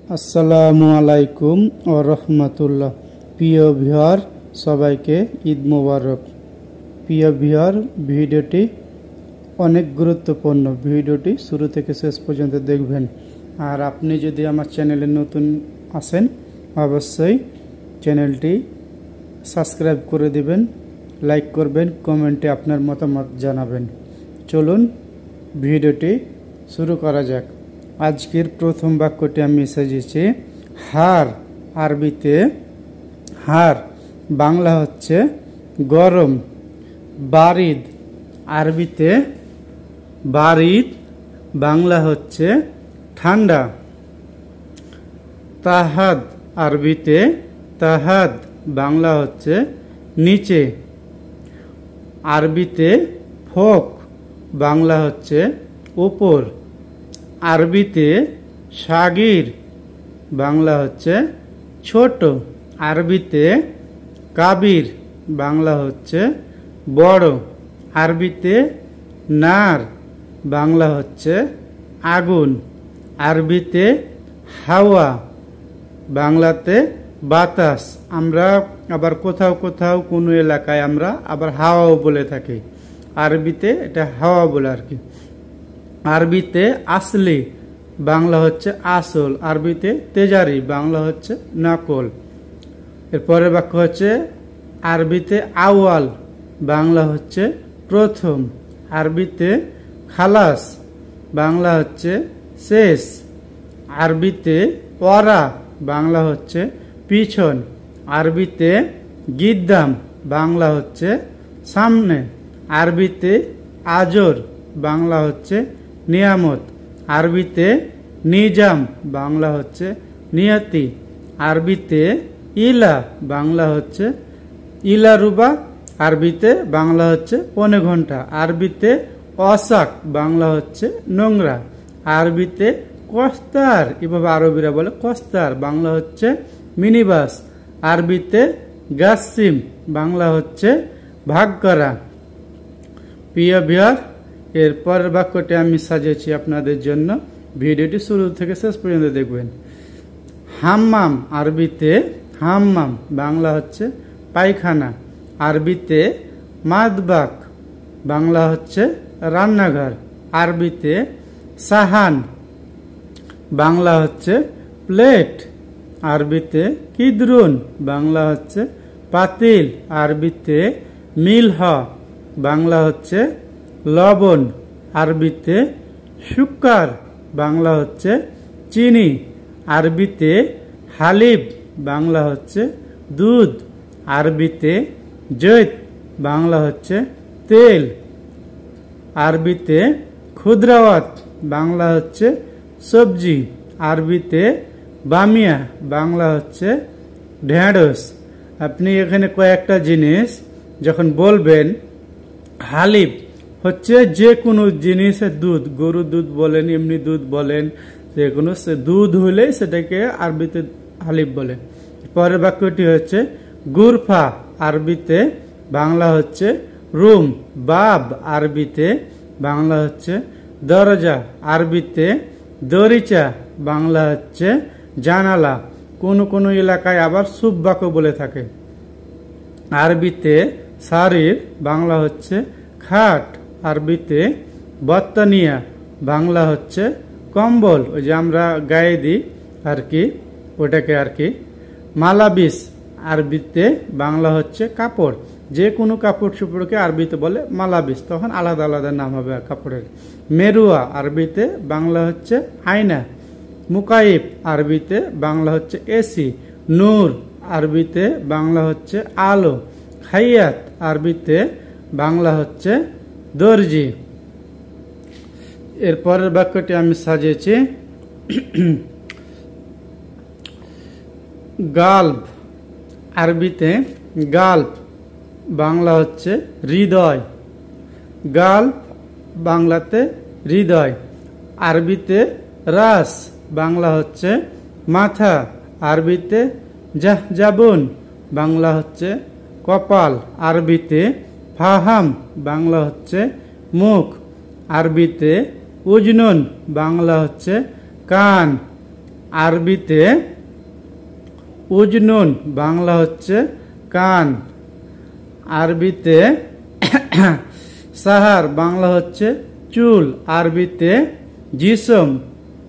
আসসালামু আলাইকুম ও রহমতুল্লাহ। প্রিয় ভিউয়ার, সবাইকে ঈদ মোবারক। প্রিয় ভিউয়ার, ভিডিওটি অনেক গুরুত্বপূর্ণ। ভিডিওটি শুরু থেকে শেষ পর্যন্ত দেখবেন। আর আপনি যদি আমার চ্যানেলে নতুন আসেন, অবশ্যই চ্যানেলটি সাবস্ক্রাইব করে দিবেন, লাইক করবেন, কমেন্টে আপনার মতামত জানাবেন। চলুন ভিডিওটি শুরু করা যাক। আজকের প্রথম বাক্যটি আমি সাজিয়েছি হার। আরবিতে হার বাংলা হচ্ছে গরম। বারিদ। আরবিতে বারিদ বাংলা হচ্ছে ঠান্ডা। তাহাদ। আরবিতে তাহাদ বাংলা হচ্ছে নিচে। আরবিতে ফোক বাংলা হচ্ছে উপর। আরবিতে সাগির বাংলা হচ্ছে ছোট। আরবিতে কাবির বাংলা হচ্ছে বড়। আরবিতে নার বাংলা হচ্ছে আগুন। আরবিতে হাওয়া বাংলাতে বাতাস। আমরা আবার কোথাও কোথাও কোনো এলাকায় আমরা আবার হাওয়াও বলে থাকি। আরবিতে এটা হাওয়া বলে আর কি। আরবিতে আসলি বাংলা হচ্ছে আসল। আরবিতে তেজারি বাংলা হচ্ছে নকল। এরপরের বাক্য হচ্ছে আরবিতে আওয়াল বাংলা হচ্ছে প্রথম। আরবিতে খালাস বাংলা হচ্ছে শেষ। আরবিতে ওয়ারা বাংলা হচ্ছে পিছন। আরবিতে গিদ্দাম বাংলা হচ্ছে সামনে। আরবিতে আজর বাংলা হচ্ছে নিয়ামত। আরবিতে নিজাম বাংলা হচ্ছে নিয়তি। আরবিতে ইলা বাংলা হচ্ছে ইলারুবা। আরবিতে বাংলা হচ্ছে পৌনে ঘন্টা। আরবিতে অসাক বাংলা হচ্ছে নোংরা। আরবিতে কস্তার, এভাবে আরবিরা বলে কস্তার বাংলা হচ্ছে মিনিবাস। আরবিতে গাসিম বাংলা হচ্ছে ভাগ করা। প্রিয় ভিউয়ার, এরপরের বাক্যটি আমি সাজিয়েছি আপনাদের জন্য। ভিডিওটি শুরু থেকে শেষ পর্যন্ত দেখবেন। হাম্মাম। আরবিতে হাম্মাম বাংলা হচ্ছে পায়খানা। আরবিতে মাদবাক বাংলা হচ্ছে রান্নাঘর। আরবিতে সাহান বাংলা হচ্ছে প্লেট। আরবিতে কিদরুন বাংলা হচ্ছে পাতিল। আরবিতে মিলহ বাংলা হচ্ছে লবণ। আরবিতে সুক্কার বাংলা হচ্ছে চিনি। আরবিতে হালিব বাংলা হচ্ছে দুধ। আরবিতে জৈত বাংলা হচ্ছে তেল। আরবিতে খুদরাওয়াত বাংলা হচ্ছে সবজি। আরবিতে বামিয়া বাংলা হচ্ছে ঢেঁড়স। আপনি এখানে কয়েকটা জিনিস যখন বলবেন, হালিব হচ্ছে যে কোনো জিনিসের দুধ, গরুর দুধ বলেন, এমনি দুধ বলেন, যে কোনো দুধ হলে সেটাকে আরবিতে হালিব বলে। পরের বাক্যটি হচ্ছে গুরফা। আরবিতে বাংলা হচ্ছে রুম। বাব আরবিতে বাংলা হচ্ছে দরজা। আরবিতে দরিচা বাংলা হচ্ছে জানালা। কোনো কোনো এলাকায় আবার সুব্বাক বলে থাকে। আরবিতে শারীর বাংলা হচ্ছে খাট। আরবিতে বত্তানিয়া বাংলা হচ্ছে কম্বল, ওই যে আমরা গায়ে দিই আর কি, ওটাকে আর কি। মালাবিস আরবিতে বাংলা হচ্ছে কাপড়। যে কোনো কাপড় চোপড়কে আরবিতে বলে মালাবিস, তখন আলাদা আলাদা নাম হবে কাপড়ের। মেরুয়া আরবিতে বাংলা হচ্ছে আয়না। মুকাইব আরবিতে বাংলা হচ্ছে এসি। নূর আরবিতে বাংলা হচ্ছে আলো। খাইয়াত আরবিতে বাংলা হচ্ছে দর্জি। এরপরের বাক্যটি আমি সাজিয়েছি গাল্ব। আরবিতে গাল্ব বাংলা হচ্ছে হৃদয়। গাল্ব বাংলাতে হৃদয়। আরবিতে রাস বাংলা হচ্ছে মাথা। আরবিতে জাহজাবুন বাংলা হচ্ছে কপাল। আরবিতে ফাহাম বাংলা হচ্ছে মুখ। আরবিতে উজনুন বাংলা হচ্ছে কান। আরবিতে উজনুন, বাংলা হচ্ছে কান। আরবিতে সাহার, বাংলা হচ্ছে চুল। আরবিতে জিসম,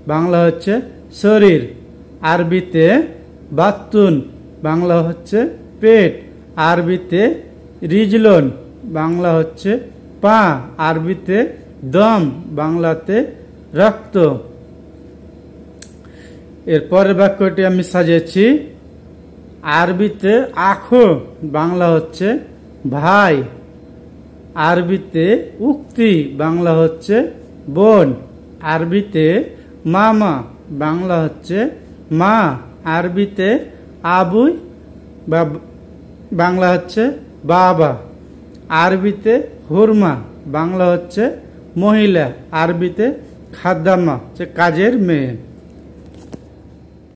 বাংলা হচ্ছে শরীর। আরবিতে বাতুন, বাংলা হচ্ছে পেট। আরবিতে রিজলন, বাংলা হচ্ছে পা। আরবিতে দম, বাংলাতে রক্ত। এর পরের বাক্যটি আমি সাজিয়েছি। আরবিতে আখো, বাংলা হচ্ছে ভাই। আরবিতে উক্তি, বাংলা হচ্ছে বোন। আরবিতে মামা, বাংলা হচ্ছে মা। আরবিতে আবুই, বাংলা হচ্ছে বাবা। আরবিতে হুরমা, বাংলা হচ্ছে মহিলা। আরবিতে খাদ্দামা, কাজের মেয়ে।